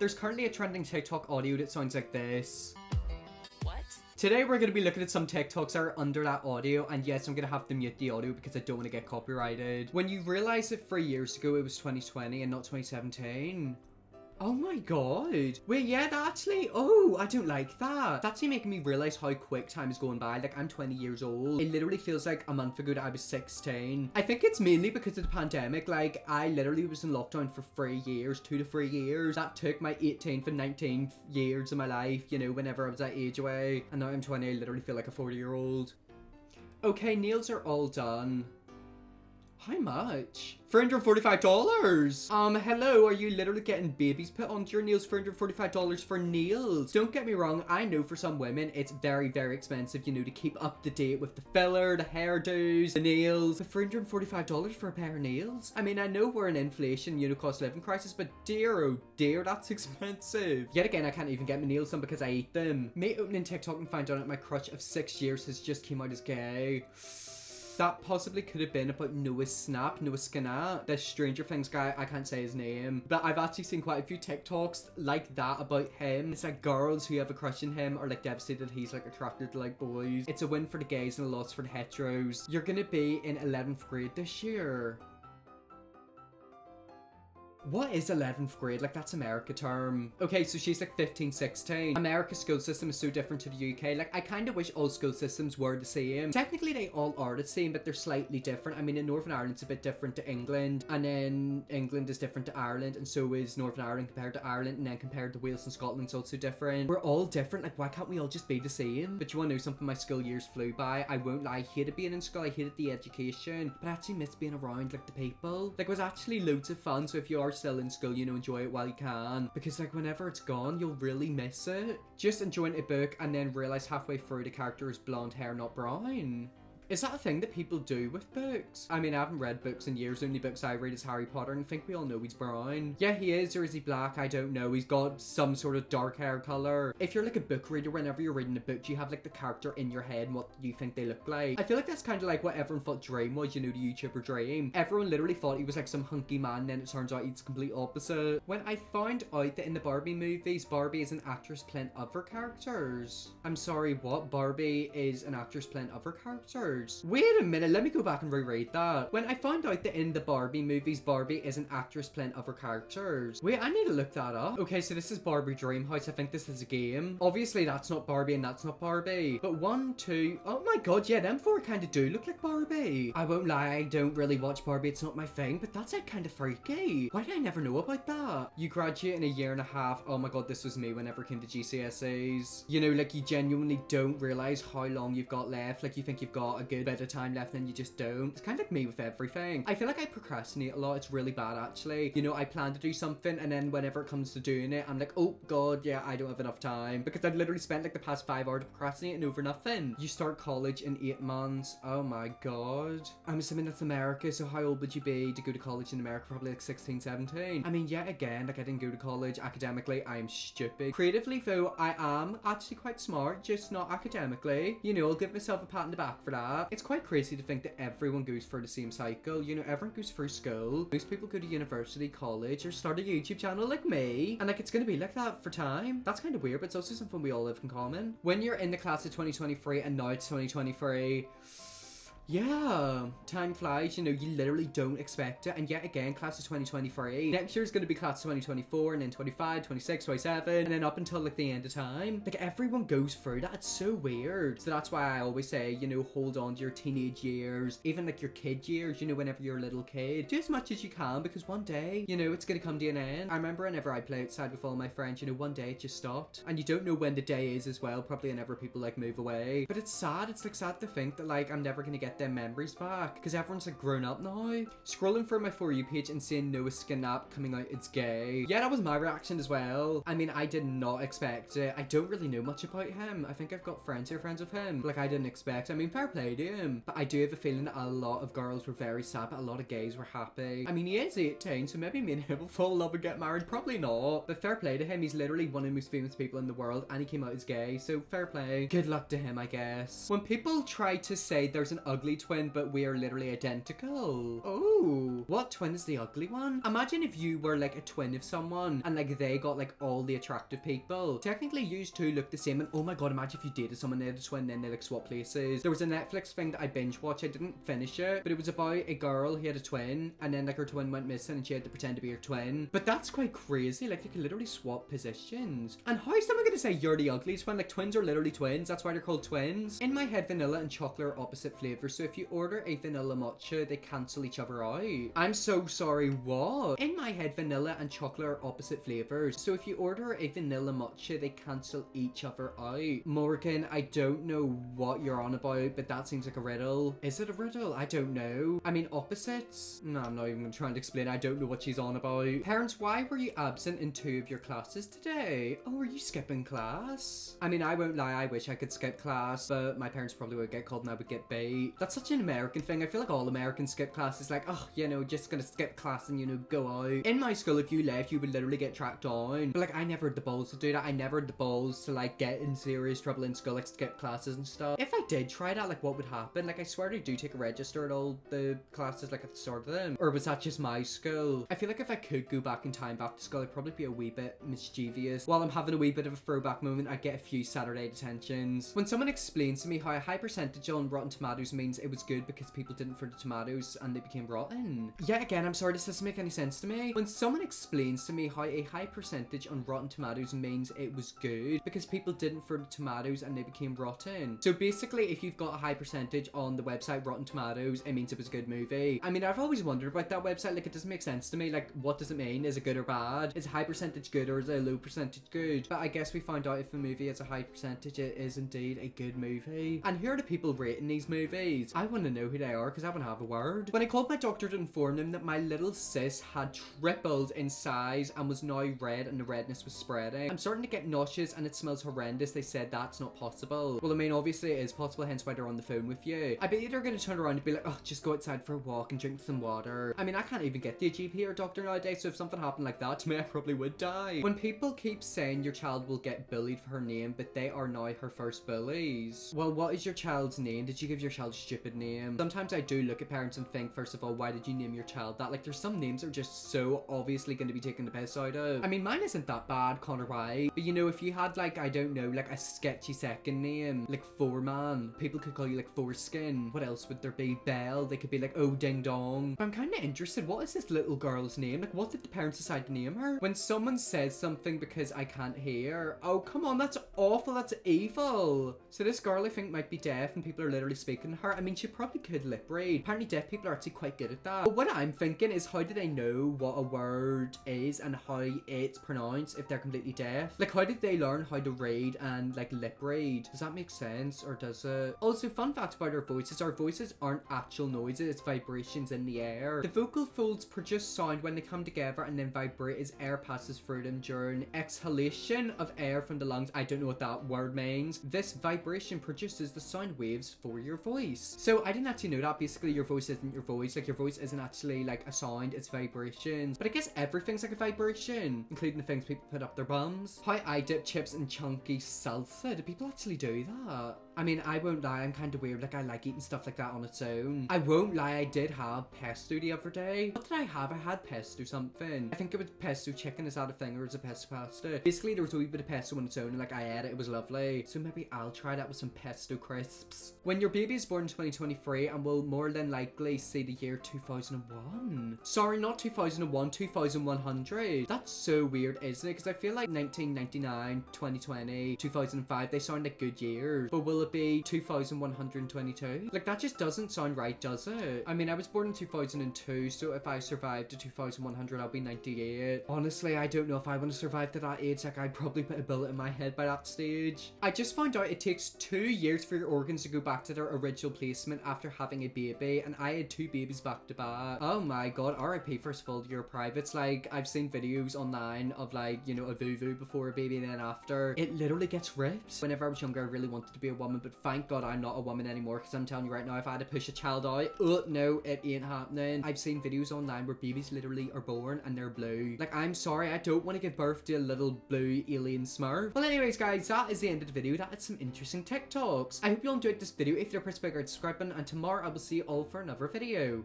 There's currently a trending TikTok audio that sounds like this. What? Today we're going to be looking at some TikToks that are under that audio, and yes, I'm going to have to mute the audio because I don't want to get copyrighted. When you realize that 3 years ago it was 2020 and not 2017. Oh my god. Wait, yeah, that actually, oh, I don't like that. That's actually making me realize how quick time is going by. Like, I'm 20 years old. It literally feels like a month ago that I was 16. I think it's mainly because of the pandemic. Like, I literally was in lockdown for 3 years, 2 to 3 years. That took my 18th and 19th years of my life, you know, whenever I was that age away. And now I'm 20, I literally feel like a 40-year-old. Okay, nails are all done. How much? $345. Hello, are you literally getting babies put onto your nails? $345 for nails. Don't get me wrong, I know for some women it's very, very expensive, you know, to keep up to date with the filler, the hairdos, the nails. But $345 for a pair of nails? I mean, I know we're in inflation, you know, cost of living crisis, but dear, oh dear, that's expensive. Yet again, I can't even get my nails done because I ate them. Me opening TikTok and find out that my crush of 6 years has just came out as gay. That possibly could have been about Noah Skinner, the Stranger Things guy. I can't say his name, but I've actually seen quite a few TikToks like that about him. It's like girls who have a crush on him are like devastated that he's like attracted to like boys. It's a win for the gays and a loss for the heteros. You're gonna be in 11th grade this year. What is 11th grade? Like, that's America term. Okay, so she's like 15, 16. America's school system is so different to the UK. Like, I kind of wish all school systems were the same. Technically, they all are the same, but they're slightly different. I mean, in Northern Ireland, it's a bit different to England. And then England is different to Ireland. And so is Northern Ireland compared to Ireland. And then compared to Wales and Scotland, it's also different. We're all different. Like, why can't we all just be the same? But you want to know something? My school years flew by. I won't lie. I hated being in school. I hated the education. But I actually miss being around, like, the people. Like, it was actually loads of fun. So if you are still in school, you know, enjoy it while you can, because like whenever it's gone you'll really miss it. Just enjoying a book and then realize halfway through the character is blonde hair, not brown. Is that a thing that people do with books? I mean, I haven't read books in years. The only books I read is Harry Potter, and I think we all know he's brown. Yeah, he is, or is he black? I don't know. He's got some sort of dark hair color. If you're like a book reader, whenever you're reading a book, you have like the character in your head and what you think they look like. I feel like that's kind of like what everyone thought Dream was, you know, the YouTuber Dream. Everyone literally thought he was like some hunky man, and then it turns out he's the complete opposite. When I found out that in the Barbie movies, Barbie is an actress playing other characters. I'm sorry, what? Barbie is an actress playing other characters? Wait a minute. Let me go back and reread that. When I found out that in the Barbie movies, Barbie is an actress playing other characters. Wait, I need to look that up. Okay, so this is Barbie Dreamhouse. I think this is a game. Obviously, that's not Barbie and that's not Barbie. But 1, 2... Oh my god, yeah, them four kind of do look like Barbie. I won't lie, I don't really watch Barbie. It's not my thing, but that's like kind of freaky. Why did I never know about that? You graduate in a year and a half. Oh my god, this was me whenever it came to GCSEs. You know, like you genuinely don't realize how long you've got left. Like you think you've got a good bit of time left and you just don't. It's kind of like me with everything. I feel like I procrastinate a lot. It's really bad actually. You know, I plan to do something and then whenever it comes to doing it, I'm like, oh god, yeah, I don't have enough time, because I've literally spent like the past 5 hours procrastinating over nothing. You start college in 8 months. Oh my god. I'm assuming that's America, so how old would you be to go to college in America? Probably like 16, 17. I mean, yet again, like I didn't go to college. Academically, I am stupid. Creatively though, I am actually quite smart, just not academically. You know, I'll give myself a pat on the back for that. It's quite crazy to think that everyone goes through the same cycle. You know, everyone goes through school. Most people go to university, college, or start a YouTube channel like me. And like, it's gonna be like that for time. That's kind of weird, but it's also something we all have in common. When you're in the class of 2023 and now it's 2023, yeah, time flies, you know, you literally don't expect it. And yet again, class of 2023. Next year is going to be class of 2024, and then 25, 26, 27, and then up until like the end of time. Like everyone goes through that. It's so weird. So that's why I always say, you know, hold on to your teenage years, even like your kid years, you know, whenever you're a little kid. Do as much as you can, because one day, you know, it's going to come to an end. I remember whenever I play outside with all my friends, you know, one day it just stopped. And you don't know when the day is as well, probably whenever people like move away. But it's sad. It's like sad to think that like I'm never going to get them memories back, because everyone's like grown up now. Scrolling through my For You page and seeing Noah Skinner coming out it's gay. Yeah, that was my reaction as well. I mean, I did not expect it. I don't really know much about him. I think I've got friends who are friends with him. Like, I didn't expect. I mean, fair play to him. But I do have a feeling that a lot of girls were very sad, but a lot of gays were happy. I mean, he is 18, so maybe me and him will fall in love and get married. Probably not. But fair play to him. He's literally one of the most famous people in the world, and he came out as gay. So fair play. Good luck to him, I guess. When people try to say there's an ugly ugly twin, but we are literally identical. Oh, what twin is the ugly one? Imagine if you were like a twin of someone and like they got like all the attractive people. Technically, you two look the same, and oh my god, imagine if you dated someone, they had a twin, then they like swap places. There was a Netflix thing that I binge watched. I didn't finish it, but it was about a girl who had a twin, and then like her twin went missing and she had to pretend to be her twin. But that's quite crazy. Like, you can literally swap positions. And how is someone gonna say you're the ugly twin? Like, twins are literally twins. That's why they're called twins. In my head, vanilla and chocolate are opposite flavors, so if you order a vanilla matcha, they cancel each other out. I'm so sorry, what? In my head, vanilla and chocolate are opposite flavors, so if you order a vanilla matcha, they cancel each other out. Morgan, I don't know what you're on about, but that seems like a riddle. Is it a riddle? I don't know. I mean, opposites? No, I'm not even trying to explain. I don't know what she's on about. Parents, why were you absent in 2 of your classes today? Oh, were you skipping class? I mean, I won't lie, I wish I could skip class, but my parents probably would get called and I would get bait. That's such an American thing. I feel like all Americans skip class. It's like, oh, you know, just gonna skip class and, you know, go out. In my school, if you left, you would literally get tracked down. But like, I never had the balls to do that. I never had the balls to like get in serious trouble in school, like skip classes and stuff. If I did try that, like what would happen? Like, I swear they do take a register at all the classes, like at the start of them. Or was that just my school? I feel like if I could go back in time back to school, I'd probably be a wee bit mischievous. While I'm having a wee bit of a throwback moment, I get a few Saturday detentions. When someone explains to me how a high percentage on Rotten Tomatoes means it was good because people didn't for the tomatoes and they became rotten. Yet again, I'm sorry, this doesn't make any sense to me. When someone explains to me how a high percentage on Rotten Tomatoes means it was good because people didn't for the tomatoes and they became rotten. So basically, if you've got a high percentage on the website Rotten Tomatoes, it means it was a good movie. I mean, I've always wondered about that website. Like, it doesn't make sense to me. Like, what does it mean? Is it good or bad? Is a high percentage good or is it a low percentage good? But I guess we found out if a movie has a high percentage, it is indeed a good movie. And who are the people rating these movies? I want to know who they are because I want to have a word. When I called my doctor to inform them that my little sis had tripled in size and was now red and the redness was spreading, I'm starting to get nauseous and it smells horrendous. They said that's not possible. Well, I mean, obviously it is possible, hence why they're on the phone with you. I bet they're going to turn around and be like, oh, just go outside for a walk and drink some water. I mean, I can't even get to a GP or doctor nowadays, so if something happened like that to me, I probably would die. When people keep saying your child will get bullied for her name, but they are now her first bullies. Well, what is your child's name? Did you give your child a stupid name? Sometimes I do look at parents and think, first of all, why did you name your child that? Like, there's some names that are just so obviously going to be taken the piss out of. I mean, mine isn't that bad, Connor White. But you know, if you had like, I don't know, like a sketchy second name, like Foreman, people could call you like Foreskin. What else would there be? Belle. They could be like, oh, ding dong. But I'm kind of interested. What is this little girl's name? Like, what did the parents decide to name her? When someone says something because I can't hear, oh, come on, that's awful. That's evil. So this girl, I think, might be deaf and people are literally speaking to her. I mean, she probably could lip read. Apparently deaf people are actually quite good at that. But what I'm thinking is, how do they know what a word is and how it's pronounced if they're completely deaf? Like, how did they learn how to read and like lip read? Does that make sense, or does it? Also, fun fact about our voices aren't actual noises, it's vibrations in the air. The vocal folds produce sound when they come together and then vibrate as air passes through them during exhalation of air from the lungs. I don't know what that word means. This vibration produces the sound waves for your voice. So I didn't actually know that. Basically, your voice isn't your voice. Like, your voice isn't actually like a sound, it's vibrations. But I guess everything's like a vibration, including the things people put up their bums. How I dip chips in chunky salsa. Do people actually do that? I mean, I won't lie, I'm kind of weird. Like, I like eating stuff like that on its own. I won't lie, I did have pesto the other day. What did I have? I had pesto something. I think it was pesto chicken. Is that a thing, or is it pesto pasta? Basically, there was a wee bit of pesto on its own, and like, I ate it. It was lovely. So maybe I'll try that with some pesto crisps. When your baby is born in 2023 and will more than likely see the year 2001. Sorry, not 2001, 2100. That's so weird, isn't it? Because I feel like 1999, 2020, 2005, they sound like good years. But will it be 2122? Like, that just doesn't sound right, does it? I mean, I was born in 2002, so if I survived to 2100, I'll be 98. Honestly, I don't know if I want to survive to that age. Like, I'd probably put a bullet in my head by that stage. I just found out it takes 2 years for your organs to go back to their original placement after having a baby, and I had 2 babies back to back. Oh my god, RIP first full year privates. Like, I've seen videos online of like, you know, a voo before a baby and then after. It literally gets ripped. Whenever I was younger, I really wanted to be a woman, but thank god I'm not a woman anymore, because I'm telling you right now, if I had to push a child out, oh no, it ain't happening. I've seen videos online where babies literally are born and they're blue. Like, I'm sorry, I don't want to give birth to a little blue alien smurf. Well, anyways guys, that is the end of the video. That is some interesting TikToks. I hope you all enjoyed this video. If you're a person subscribe button, and tomorrow I will see you all for another video.